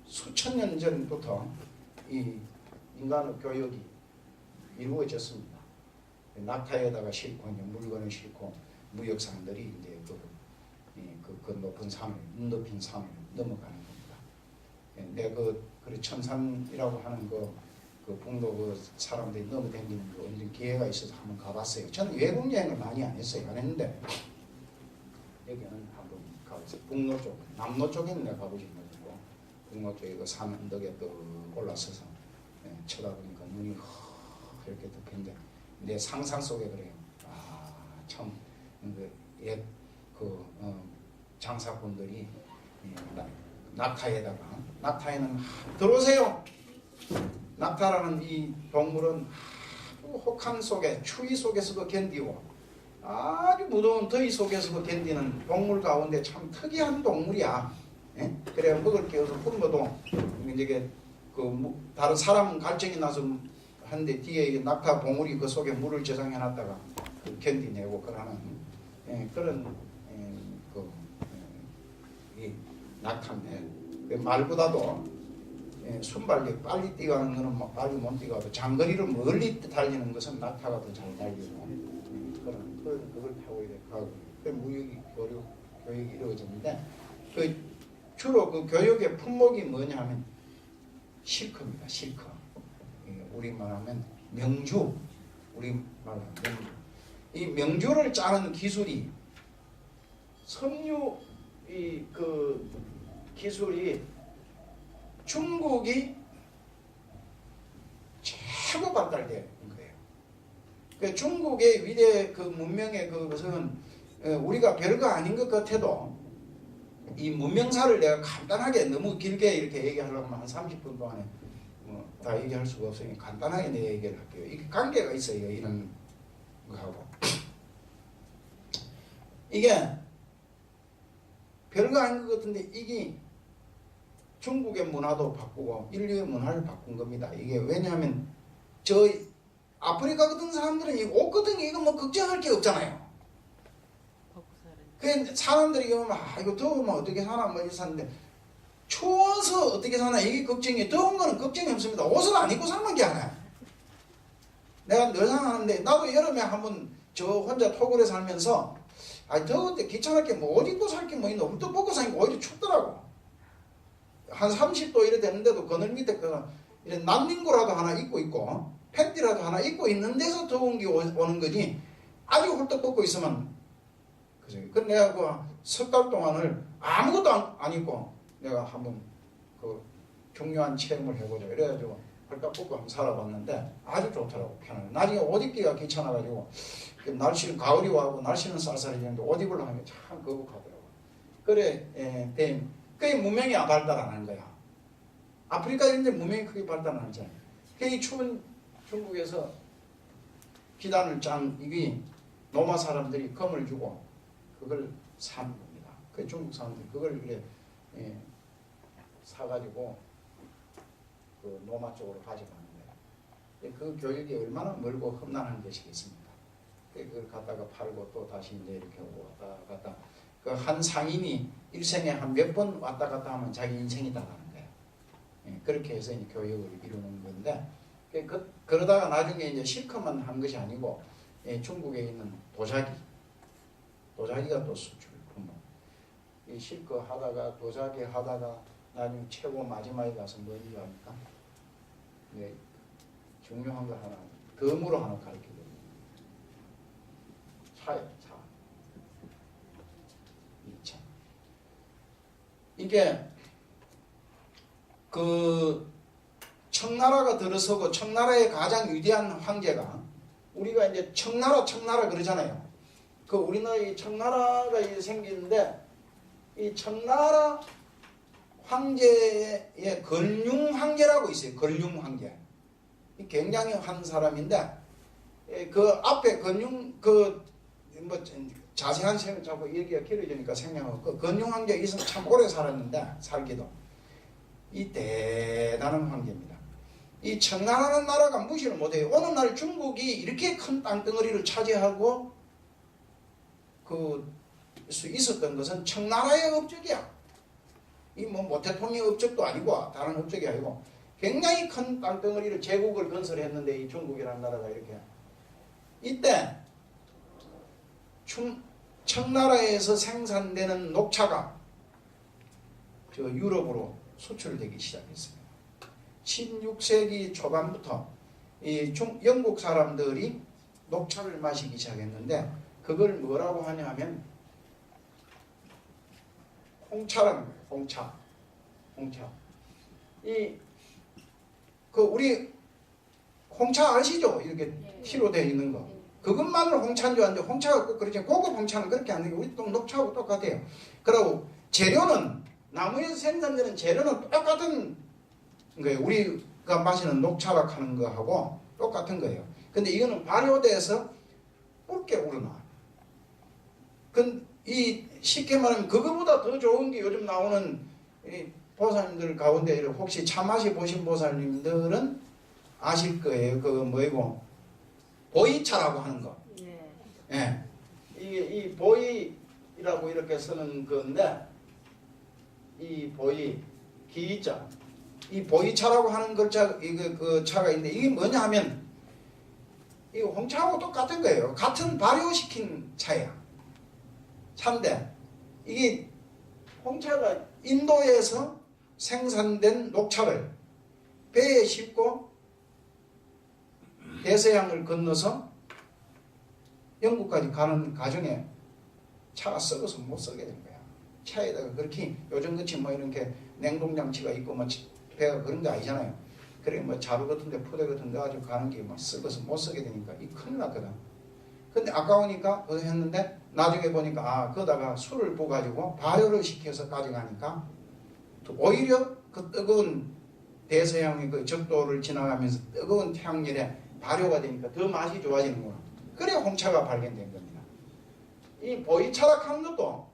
Speaker 1: 수천 년 전부터 이 인간의 교역이 이루어졌습니다. 낙타에다가 싣고 이제 물건을 싣고 무역상들이 이제 그 높은 산을 높인 산을 넘어가는 겁니다. 내 천산이라고 하는 그 북로 그 사람들이 넘어다니는 거 언제 기회가 있어서 한번 가봤어요. 저는 외국 여행을 많이 안 했어요. 안 했는데 여기는 한번 가봤어요. 북로 쪽, 남로 쪽에는 내가 가보지 못했고 북로 쪽에 그 산 언덕에 또 올라서서 쳐다보니까 눈이 그렇게 듣는데 내 상상 속에 그래요. 참 장사꾼들이 낙타에는 들어오세요. 낙타라는 이 동물은 혹한 속에 추위 속에서도 견디고 아주 무더운 더위 속에서도 견디는 동물 가운데 참 특이한 동물이야. 예? 그래 먹을 게 없어 굶어도 이제 다른 사람 갈증이 나서 한데 뒤에 낙타 봉우리 그 속에 물을 저장해 놨다가 견디내고 그러는 그런 이 낙타인데 말보다도 순발력 빨리 뛰어가는 거는 뭐 빨리 못 뛰어가도 장거리를 멀리 달리는 것은 낙타가 더 잘 달리고 그걸 타고 가고 무역이 교육이 이루어졌는데 주로 그 교육의 품목이 뭐냐면 실크입니다. 실크. 우리말 하면 명주. 우리말 하면 명주. 이 명주를 짜는 기술이 섬유 기술이 중국이 최고 발달된 거예요. 그 중국의 위대 문명의 그것은 우리가 별거 아닌 것 같아도 이 문명사를 내가 간단하게 너무 길게 이렇게 얘기하려면 한 30분 동안에 다 얘기할 수가 없으니 간단하게 내 얘기를 할게요. 이게 관계가 있어요. 이런 거하고. 이게 별거 아닌 것 같은데 이게 중국의 문화도 바꾸고 인류의 문화를 바꾼 겁니다. 이게 왜냐하면 아프리카 같은 사람들은 이 옷 같은 게 이거 뭐 걱정할 게 없잖아요. 그 사람들이 보면 이거 더우면 어떻게 사나 뭐 이렇게 사는데 추워서 어떻게 사나 이게 걱정이 더운 거는 걱정이 없습니다. 옷을 안 입고 살면 게 하나요. 내가 늘 생각하는데 나도 여름에 한번 저 혼자 토굴에 살면서 더울 때 귀찮았게 뭐 옷 입고 살 게 뭐 있나 또 벗고 사니까 오히려 춥더라고. 한 30도 이래 되는데도 그늘 밑에 이런 난닝구라도 하나 입고 있고 팬티라도 하나 입고 있는 데서 더운 게 오는 거지 아주 훌떡 벗고 있으면 그죠. 그 내가 석 달 동안을 아무것도 안 입고 내가 한번 중요한 체험을 해보자 이래가지고 헐떡 벗고 한번 살아봤는데 아주 좋더라고. 편하게. 나중에 옷 입기가 귀찮아가지고 날씨는 가을이 와고 날씨는 쌀쌀해지는데 옷 입으려고 하면 참 거북하더라고. 그래 그게 문명이 발달 안 한 거야. 아프리카 이런 데 문명이 크게 발달 안 하잖아요. 이 추운 중국에서 비단을 짠 이게 노마 사람들이 금을 주고 그걸 산 겁니다. 그 중국 사람들이 그걸 이렇게 사가지고 그 노마 쪽으로 가져가는 거예요. 그 교육이 얼마나 멀고 험난한 것이겠습니까? 그걸 갖다가 팔고 또 다시 이제 이렇게 오고 왔다 갔다. 그 한 상인이 일생에 한 몇 번 왔다 갔다 하면 자기 인생이다라는 거예요. 그렇게 해서 이제 교육을 이루는 건데, 그러다가 나중에 이제 실컷만 한 것이 아니고, 중국에 있는 도자기가 또 수출 품목. 이 실컷 하다가 도자기 하다가 나중에 최고 마지막에 가서 뭔지 압니까? 중요한 거 하나, 덤으로 하나 가르쳐드립니다. 차예요, 차. 이 차. 이게 청나라가 들어서고 청나라의 가장 위대한 황제가 우리가 이제 청나라 그러잖아요. 우리나라 이 청나라가 생기는데 이 청나라 황제의 걸륭 황제라고 있어요. 걸륭 황제. 굉장히 한 사람인데 그 앞에 자세한 생각 자꾸 얘기가 길어지니까 생략하고 그 건용 황제 이 사람 참 오래 살았는데 살기도 이 대단한 황제입니다. 이 청나라는 나라가 무시를 못해요. 어느 날 중국이 이렇게 큰 땅덩어리를 차지하고 수 있었던 것은 청나라의 업적이야. 이 모태통의 업적도 아니고 다른 업적이 아니고 굉장히 큰 땅덩어리를 제국을 건설했는데 이 중국이라는 나라가 이렇게 이때 청나라에서 생산되는 녹차가 유럽으로 수출되기 시작했습니다. 16세기 초반부터 영국 사람들이 녹차를 마시기 시작했는데 그걸 뭐라고 하냐면 홍차랍니다. 홍차. 우리 홍차 아시죠? 이렇게 티로 되어 있는 거. 그것만으로 홍차인 줄 아는데 홍차가 꼭 그렇지 고급 홍차는 그렇게 안 되고 우리 또 녹차하고 똑같아요. 그리고 재료는 나무에서 생산되는 재료는 똑같은 거예요. 우리가 마시는 녹차라 하는 거하고 똑같은 거예요. 근데 이거는 발효돼서 붉게 우러나. 이 쉽게 말하면 그거보다 더 좋은 게 요즘 나오는 이 보살님들 가운데 혹시 차 마시 보신 보살님들은 아실 거예요. 그거 뭐이고 보이차라고 하는 거. 예. 이게 이 보이라고 이렇게 쓰는 건데 이 보이 기자 이 보이차라고 하는 글자 이거 그 차가 있는데 이게 뭐냐 하면 이 홍차하고 똑같은 거예요. 같은 발효시킨 차야. 차인데 이게 홍차가 인도에서 생산된 녹차를 배에 싣고 대서양을 건너서 영국까지 가는 과정에 차가 썩어서 못 쓰게 된 거야. 차에다가 그렇게 요즘같이 뭐 이렇게 냉동장치가 있고 뭐 배가 그런 거 아니잖아요. 그래 뭐 자루 같은데 푸대 같은데 가지고 가는 게 막 썩어서 못 쓰게 되니까 이 큰일 났거든. 근데 아까우니까 그거 했는데 나중에 보니까 아 거기다가 술을 부어가지고 발효를 시켜서 가져가니까 오히려 그 뜨거운 대서양의 그 적도를 지나가면서 뜨거운 태양열에 발효가 되니까 더 맛이 좋아지는구나. 그래 홍차가 발견된 겁니다. 이 보이차락하는 것도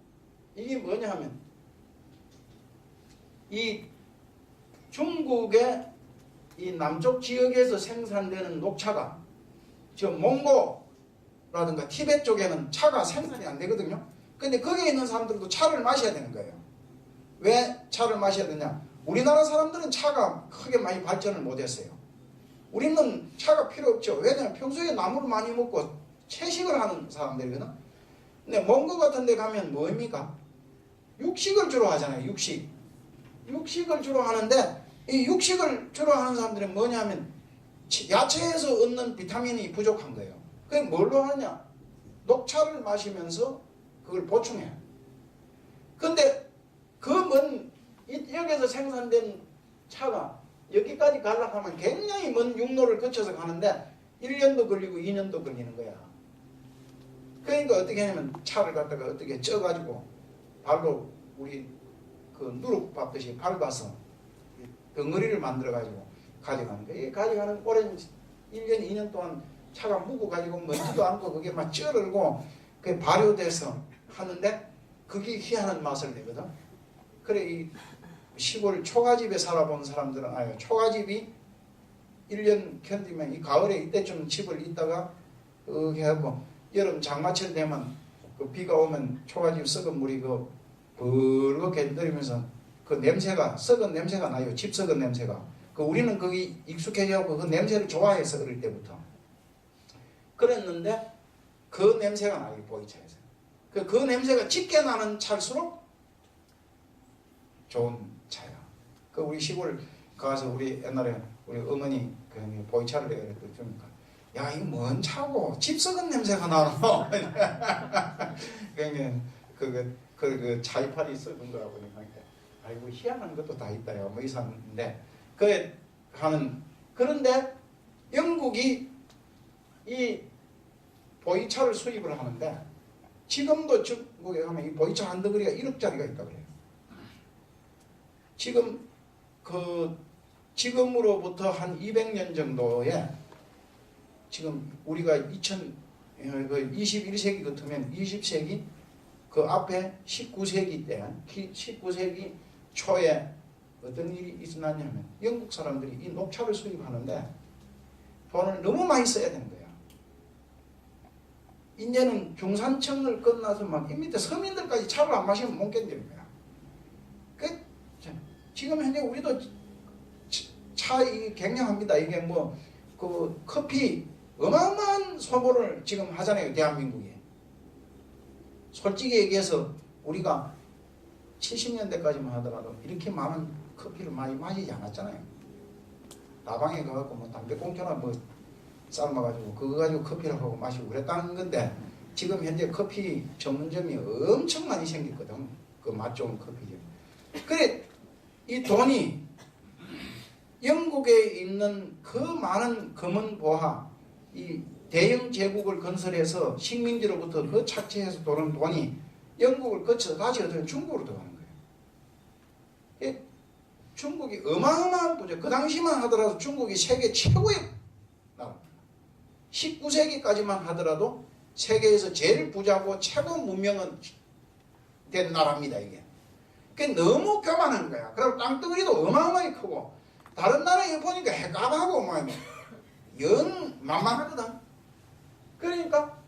Speaker 1: 이게 뭐냐 하면 이 중국의 이 남쪽 지역에서 생산되는 녹차가 저 몽고라든가 티베트 쪽에는 차가 생산이 안 되거든요. 근데 거기에 있는 사람들도 차를 마셔야 되는 거예요. 왜 차를 마셔야 되냐? 우리나라 사람들은 차가 크게 많이 발전을 못했어요. 우리는 차가 필요 없죠. 왜냐하면 평소에 나무를 많이 먹고 채식을 하는 사람들이거든. 근데 몽고 같은 데 가면 뭐입니까? 육식을 주로 하잖아요. 육식을 주로 하는데 이 육식을 주로 하는 사람들은 뭐냐면 야채에서 얻는 비타민이 부족한 거예요. 그게 뭘로 하냐? 녹차를 마시면서 그걸 보충해. 근데 그 먼 여기서 생산된 차가 여기까지 가려고 하면 굉장히 먼 육로를 거쳐서 가는데 1년도 걸리고 2년도 걸리는 거야. 그러니까 어떻게 하냐면 차를 갖다가 어떻게 쪄가지고 발로 우리 그 누룩 밟듯이 밟아서 덩어리를 만들어가지고 가져가는 거야. 가져가는 오랜 1년, 2년 동안 차가 묵어가지고 먼지도 않고 그게 막 쩔을고 그게 발효돼서 하는데 그게 희한한 맛을 내거든. 그래 이 시골 초가집에 살아본 사람들은 아유 초가집이 1년 견디면 이 가을에 이때쯤 집을 있다가 해갖고 여름 장마철 되면 그 비가 오면 초가집 썩은 물이 그 붉게 들이면서 그 냄새가 썩은 냄새가 나요. 집 썩은 냄새가. 그 우리는 거기 익숙해져갖고 그 냄새를 좋아해서 어릴 때부터 그랬는데 그 냄새가 나요. 보이차에서. 그 냄새가 짙게 나는 차일수록 좋은 차야. 그 우리 시골 가서 우리 옛날에 우리 어머니 그 보이차를 내가 주니까 야 이거 뭔 차고 집 썩은 냄새가 나노. 그러니까 그 차이팔이 썩은 거라고 보니까 아이고 희한한 것도 다 있다요. 뭐 이상한데 그 하는 그런데 영국이 이 보이차를 수입을 하는데 지금도 중국에 가면 이 보이차 한 덩어리가 1억짜리가 있다 그래요. 지금으로부터 한 200년 정도에 지금 우리가 21세기 같으면 20세기 그 앞에 19세기 때 19세기 초에 어떤 일이 있었냐면 영국 사람들이 이 녹차를 수입하는데 돈을 너무 많이 써야 되는 거야. 이제는 중산층을 끝나서 막 이 밑에 서민들까지 차를 안 마시면 못 견디는 거야. 지금 현재 우리도 차 굉장합니다. 이게 뭐 그 커피 어마어마한 소모를 지금 하잖아요. 대한민국에. 솔직히 얘기해서 우리가 70년대까지만 하더라도 이렇게 많은 커피를 많이 마시지 않았잖아요. 다방에 가갖고 뭐 담배꽁초나 뭐 삶아가지고 그거 가지고 커피를 하고 마시고 그랬다는 건데 지금 현재 커피 전문점이 엄청 많이 생겼거든. 그 맛 좋은 커피점. 그래 이 돈이 영국에 있는 그 많은 검은 보하, 이 대영 제국을 건설해서 식민지로부터 그 착취해서 도는 돈이 영국을 거쳐서 다시 어떻게 중국으로 들어가는 거예요. 중국이 어마어마한 부자, 그 당시만 하더라도 중국이 세계 최고의 나라입니다. 19세기까지만 하더라도 세계에서 제일 부자고 최고 문명은 된 나라입니다, 이게. 그게 너무 교만한 거야. 그리고 땅덩어리도 어마어마하게 크고, 다른 나라에 보니까 해깝하고, 영 만만하거든. 그러니까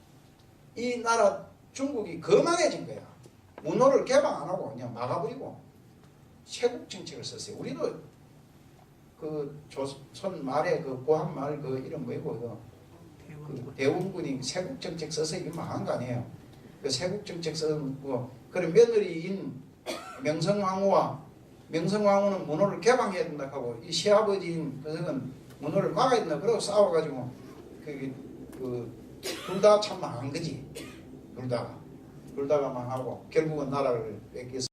Speaker 1: 이 나라 중국이 거만해진 거야. 문호를 개방 안 하고 그냥 막아버리고 세국 정책을 썼어요. 우리도 그 조선 말에 그 고한 말 그 이름 뭐고 그 대원군이 세국 정책 써서 이게 망한 거 아니에요. 그 세국 정책 써고 그런 며느리인 명성황후는 문호를 개방해야 된다 하고 이 시아버지인 그것은 문호를 막아야 된다 그러고 싸워가지고 둘 다 참 망한 거지. 둘 다가 망하고 결국은 나라를 뺏겨서